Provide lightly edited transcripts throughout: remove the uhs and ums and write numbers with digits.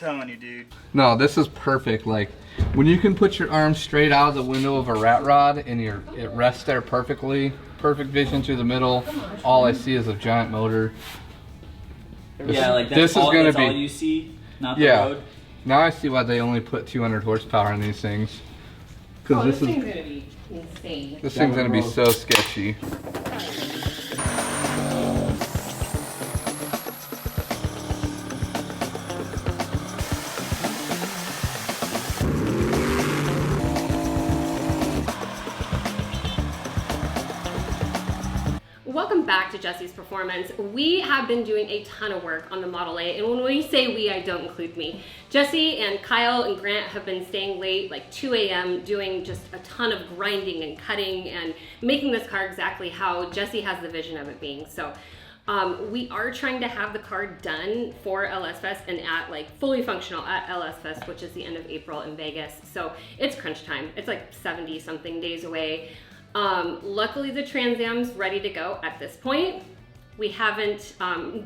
telling you, dude. No, this is perfect. Like, when you can put your arm straight out of the window of a rat rod and it rests there perfectly, perfect vision through the middle, all I see is a giant motor. Yeah, like that's all you see, not the road. Now I see why they only put 200 horsepower in these things. Because this thing's gonna be insane. This thing's gonna be so sketchy. Welcome back to Jessie's Performance. We have been doing a ton of work on the Model A, and when we say we, I don't include me. Jessie and Kyle and Grant have been staying late, like 2 a.m., doing just a ton of grinding and cutting and making this car exactly how Jessie has the vision of it being. So we are trying to have the car done for LS Fest and at like fully functional at LS Fest, which is the end of April in Vegas. So it's crunch time. It's like 70 something days away. Luckily the Trans Am's ready to go at this point. We haven't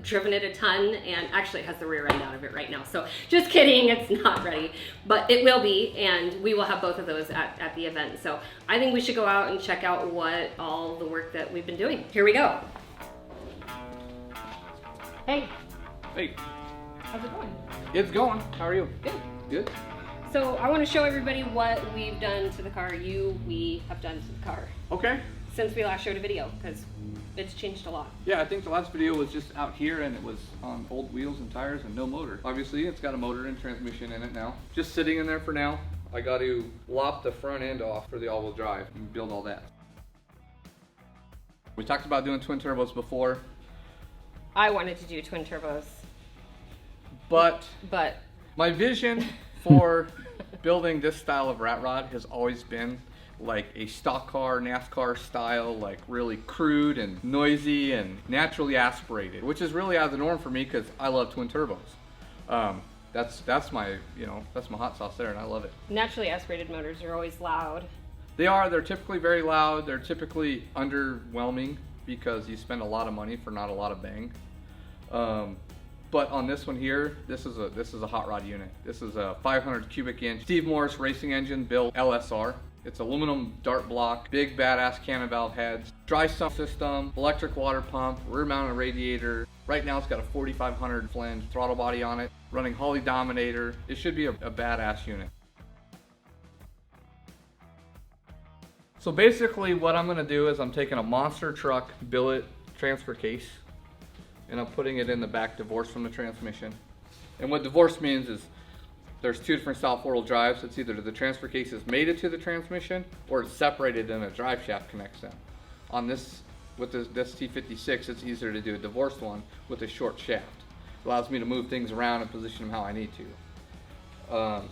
driven it a ton, and actually it has the rear end out of it right now. So just kidding, it's not ready, but it will be, and we will have both of those at the event. So I think we should go out and check out what all the work that we've been doing. Here we go. Hey. Hey. How's it going? It's going. How are you? Good. Good. So I want to show everybody what we've done to the car, we have done to the car. Okay. Since we last showed a video, because it's changed a lot. Yeah, I think the last video was just out here and it was on old wheels and tires and no motor. Obviously, it's got a motor and transmission in it now. Just sitting in there for now. I got to lop the front end off for the all-wheel drive and build all that. We talked about doing twin turbos before. I wanted to do twin turbos. But my vision for building this style of rat rod has always been like a stock car, NASCAR style, like really crude and noisy and naturally aspirated, which is really out of the norm for me because I love twin turbos. That's my hot sauce there, and I love it. Naturally aspirated motors are always loud. They're typically very loud. They're typically underwhelming because you spend a lot of money for not a lot of bang. But on this one here, this is a hot rod unit. This is a 500 cubic inch Steve Morris racing engine built LSR. It's aluminum dart block, big badass cannon valve heads, dry sump system, electric water pump, rear mounted radiator. Right now it's got a 4500 flange throttle body on it, running Holley Dominator. It should be a badass unit. So basically what I'm gonna do is I'm taking a monster truck billet transfer case and I'm putting it in the back, divorced from the transmission. And what divorce means is there's two different style four-wheel drives. It's either the transfer case is mated to the transmission or it's separated and a drive shaft connects them. On this, with this T56, it's easier to do a divorced one with a short shaft. It allows me to move things around and position them how I need to.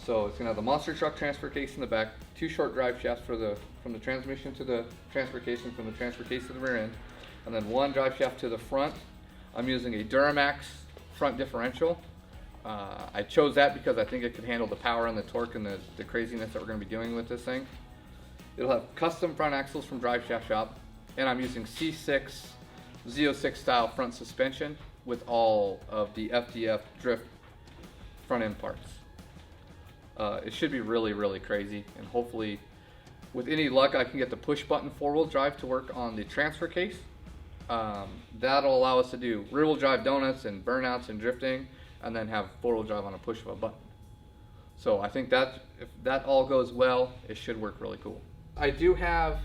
So it's gonna have the monster truck transfer case in the back, two short drive shafts from the transmission to the transfer case and from the transfer case to the rear end, and then one drive shaft to the front. I'm using a Duramax front differential. I chose that because I think it could handle the power and the torque and the craziness that we're going to be doing with this thing. It'll have custom front axles from Drive Shaft Shop, and I'm using C6 Z06 style front suspension with all of the FDF drift front end parts. It should be really, really crazy, and hopefully with any luck I can get the push button four-wheel drive to work on the transfer case. That'll allow us to do rear-wheel drive donuts and burnouts and drifting, and then have four-wheel drive on a push of a button. So I think that if that all goes well, it should work really cool. I do have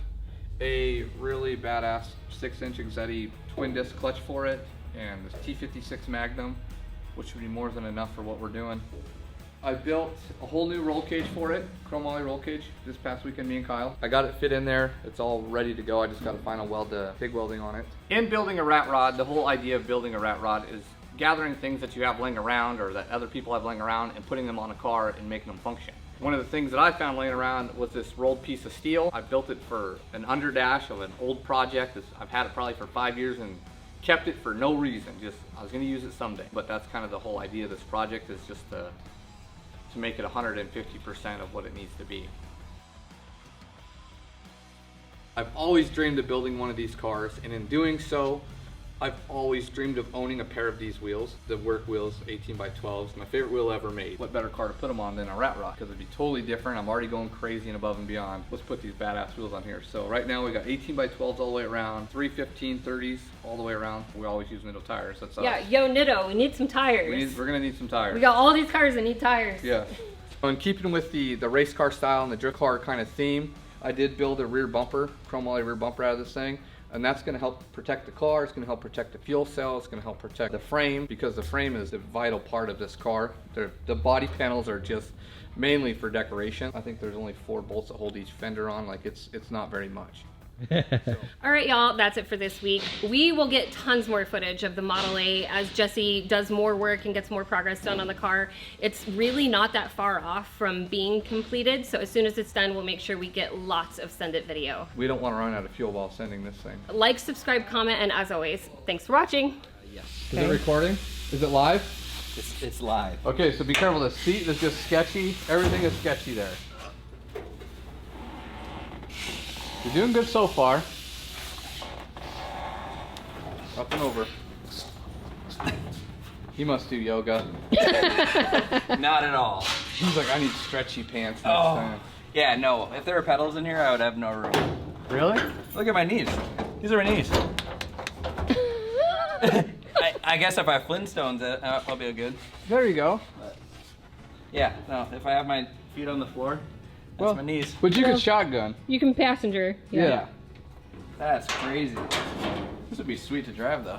a really badass 6-inch Jessie twin disc clutch for it, and this T56 Magnum, which would be more than enough for what we're doing. I built a whole new roll cage for it, chrome Holley roll cage, this past weekend, me and Kyle. I got it fit in there, it's all ready to go. I just got to final weld the TIG welding on it. In building a rat rod, the whole idea of building a rat rod is gathering things that you have laying around or that other people have laying around and putting them on a car and making them function. One of the things that I found laying around was this rolled piece of steel. I built it for an underdash of an old project. I've had it probably for 5 years and kept it for no reason. Just I was going to use it someday. But that's kind of the whole idea of this project, is just to make it 150% of what it needs to be. I've always dreamed of building one of these cars, and in doing so, I've always dreamed of owning a pair of these wheels, the work wheels, 18x12s. My favorite wheel ever made. What better car to put them on than a Rat Rock? Because it'd be totally different. I'm already going crazy and above and beyond. Let's put these badass wheels on here. So right now we got 18x12s all the way around, 315/30s all the way around. We always use Nitto tires. That's us. Yeah, yo Nitto, we need some tires. We're gonna need some tires. We got all these cars that need tires. Yeah. In keeping with the race car style and the drift car kind of theme, I did build a rear bumper, chrome Holley rear bumper out of this thing. And that's going to help protect the car, it's going to help protect the fuel cell, it's going to help protect the frame, because the frame is a vital part of this car. The body panels are just mainly for decoration. I think there's only 4 bolts that hold each fender on, like it's not very much. All right, y'all, that's it for this week. We will get tons more footage of the Model A as Jessie does more work and gets more progress done on the car. It's really not that far off from being completed, so as soon as it's done, we'll make sure we get lots of send it video. We don't want to run out of fuel while sending this thing. Like, subscribe, comment, and as always, thanks for watching. Yes. Is it recording? Is it live? It's live. Okay, so be careful. The seat is just sketchy. Everything is sketchy there. You're doing good so far. Up and over. He must do yoga. Not at all. He's like, I need stretchy pants next time. Yeah, no. If there were pedals in here, I would have no room. Really? Look at my knees. These are my knees. I guess if I have Flintstones, I'll be good. There you go. But yeah, no. If I have my feet on the floor, that's my knees. But you can shotgun. You can passenger. Yeah. That's crazy. This would be sweet to drive, though.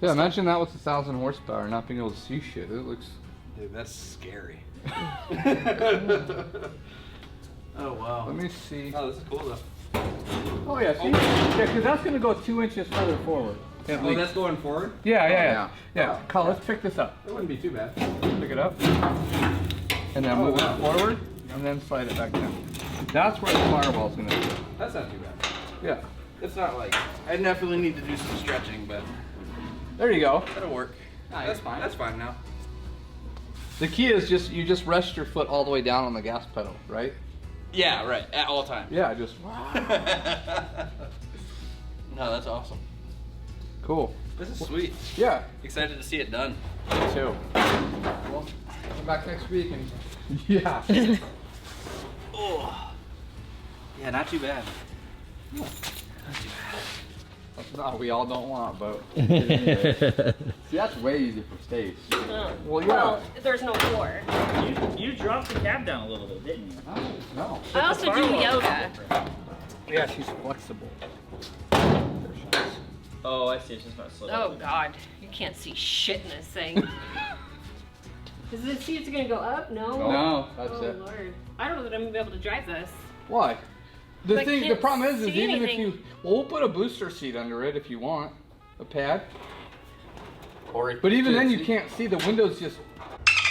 Yeah, imagine that with 1,000 horsepower, not being able to see shit. It looks... Dude, that's scary. Oh, wow. Let me see. Oh, this is cool, though. Oh, yeah, see? Yeah, because that's going to go 2 inches further forward. Oh, that's going forward? Yeah. Kyle, let's pick this up. It wouldn't be too bad. Pick it up. And then move it forward, and then slide it back down. That's where the firewall's going to be. That's not too bad. Yeah. It's not like... I definitely need to do some stretching, but... There you go. That'll work. That's fine. That's fine now. The key is you just rest your foot all the way down on the gas pedal, right? Yeah, right. At all times. Yeah, just... No, that's awesome. Cool. This is sweet. Yeah. Excited to see it done. Me too. Well, come back next week and... Yeah. Oh. Yeah, not too bad. That's not what we all don't want, but... See, that's way easy for Stace. Well, there's no floor. You dropped the cab down a little bit, didn't you? No. I also do yoga. Yeah, she's flexible. Oh, I see. It's just not slip. Oh God, you can't see shit in this thing. Is the seats gonna go up? No. No, that's Oh it. Lord, I don't know that I'm gonna be able to drive this. Why? The I thing, the can't problem is see even anything. if you, well, we'll put a booster seat under it if you want, a pad. But even then, you can't see. The window's just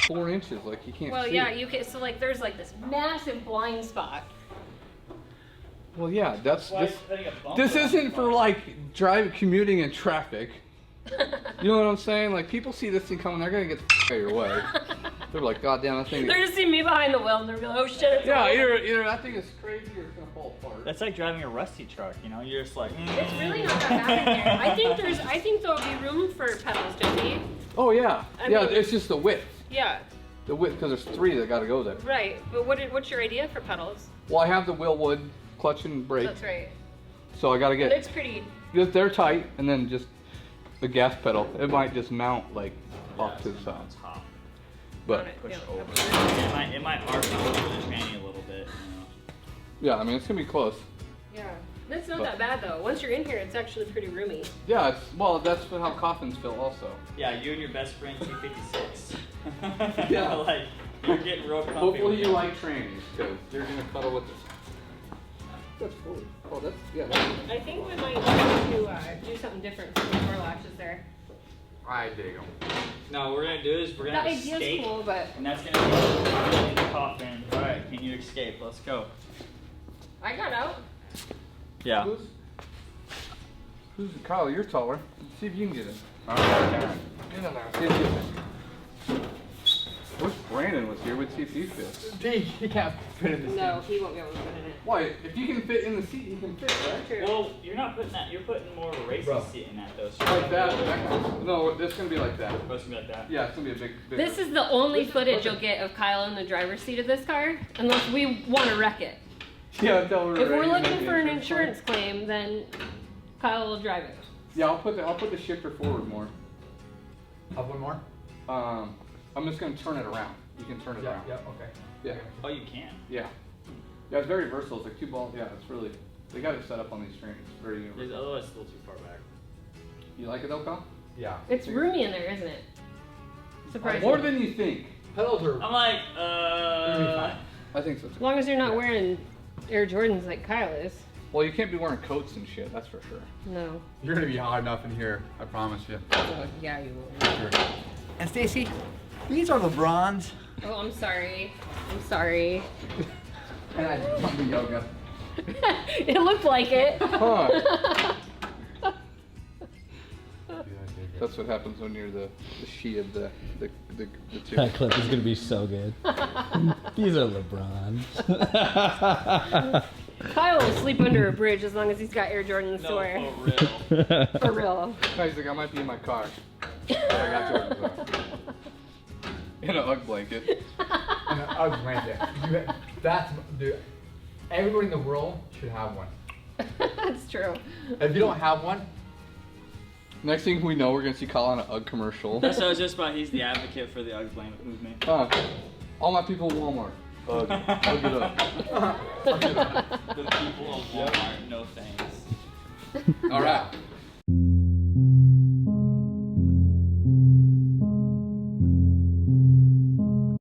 4 inches, like you can't Well, see. yeah, you can. So like, there's like this massive blind spot. Well, yeah, that's Why this. is putting a bumper This on isn't the for car? like commuting in traffic. You know what I'm saying? Like people see this thing coming, they're gonna get the out of your way. They're like, God damn, that thing. They're just seeing me behind the wheel, and they're like, oh shit, it's Yeah, old. either that thing is crazy or it's gonna fall apart. That's like driving a rusty truck, you know? You're just like, It's really not that bad in here. I think there'll be room for pedals, Jesse. Oh yeah, I yeah. mean- It's just the width. Yeah, The width, because there's 3 that got to go there. right. But what's your idea for pedals? Well, I have the wheel wood, clutch and brake, That's right. so I got to But get. it's pretty. They're tight, and then just the gas pedal. It might just mount like off to the side, it's hot. but Push Yeah, over. absolutely. It might arc over the tranny a little bit, you know? yeah, I mean it's gonna be close. Yeah, that's not But- that bad though. Once you're in here, it's actually pretty roomy. Yeah, it's well, that's how coffins feel also. Yeah, you and your best friend 256. Yeah. Like, you're getting real comfy. Hopefully with you it. like trannies, because you're gonna cuddle with this. That's cool. Oh, that's yeah. I think we might need to do something different for the door latches there. I dig them. No, what we're gonna do is we're The gonna have a idea's stake, cool, but and that's gonna be in the coffin. All right, can you escape? Let's go. I got out. Yeah. Who's Kyle? You're taller. See if you can get in. All right, get in there. See if you can. Where's Brandon? Ryan was here, we'd see if he fit. He can't fit in the seat. No, he won't be able to fit in it. Why? If you can fit in the seat, you can fit, right? True. Well, you're not putting that. You're putting more of a racing Bro. seat in that though. So Like that. No, it's gonna be like that. It's supposed to be like that. Yeah, it's gonna be a big. This is the only footage you'll get of Kyle in the driver's seat of this car, unless we want to wreck it. Yeah, tell her. If we're already, looking make for an the insurance claim, then Kyle will drive it. Yeah, I'll put the shifter forward more. Up one more? I'm just gonna turn it around. You can turn it around. Yeah, okay. Yeah. Oh, you can. Yeah. Yeah, it's very versatile. It's like 2 balls. Yeah, it's really. They got it set up on these screens. It's very It's universal. otherwise still too far back. You like it though, Kyle? Yeah. It's roomy in there, isn't it? Surprising. More than you think. Pedals are I'm like, I think so. As long as you're not wearing Air Jordans like Kyle is. Well, you can't be wearing coats and shit. That's for sure. No. You're gonna be hot enough in here, I promise you. Oh, yeah, you will. Sure. And Stacie, these are LeBrons. Oh, I'm sorry. I'm sorry. And I love the yoga. It looked like it. Huh. That's what happens when you're the she of the two. That clip is gonna be so good. These are LeBrons. Kyle will sleep under a bridge as long as he's got Air Jordans to wear. no, for real. For real. Guys, like I might be in my car. I got Jordans on. In an UGG blanket. And an UGG blanket. That's, dude, everybody in the world should have one. That's true. If you don't have one, Next thing we know, we're gonna see Kyle on an UGG commercial. That's what I was just about. He's the advocate for the UGG blanket movement. All my people in Walmart. UGG it up. The people of Walmart, no thanks. All right.